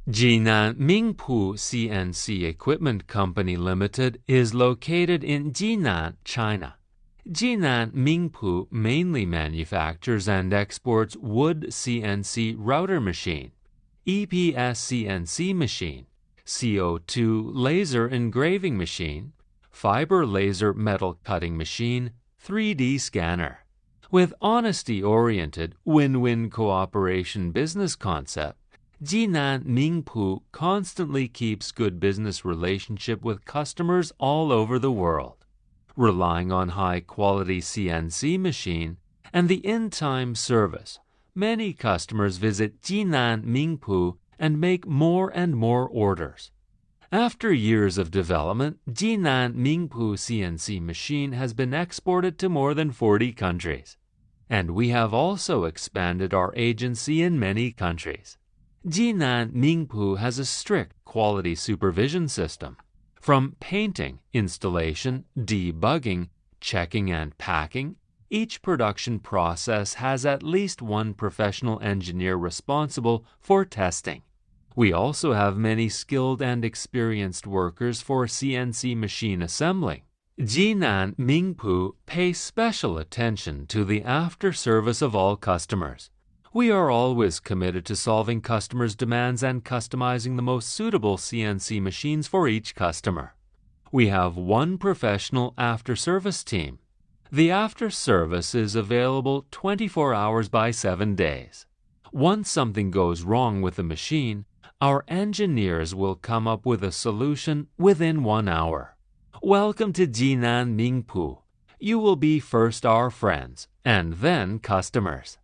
Jinan Mingpu CNC Equipment Company Limited is located in Jinan, China. Jinan Mingpu mainly manufactures and exports wood CNC router machine, EPS CNC machine, CO2 laser engraving machine, fiber laser metal cutting machine, 3D scanner. With honesty-oriented, win-win cooperation business concept, Jinan Mingpu constantly keeps good business relationship with customers all over the world. Relying on high-quality CNC machine and the in-time service, many customers visit Jinan Mingpu and make more and more orders. After years of development, Jinan Mingpu CNC machine has been exported to more than 40 countries. And we have also expanded our agency in many countries. Jinan Mingpu has a strict quality supervision system. From painting, installation, debugging, checking and packing, each production process has at least one professional engineer responsible for testing. We also have many skilled and experienced workers for CNC machine assembling. Jinan Mingpu pays special attention to the after-service of all customers. We are always committed to solving customers' demands and customizing the most suitable CNC machines for each customer. We have one professional after-service team. The after-service is available 24 hours by 7 days. Once something goes wrong with the machine, our engineers will come up with a solution within 1 hour. Welcome to Jinan Mingpu. You will be first our friends and then customers.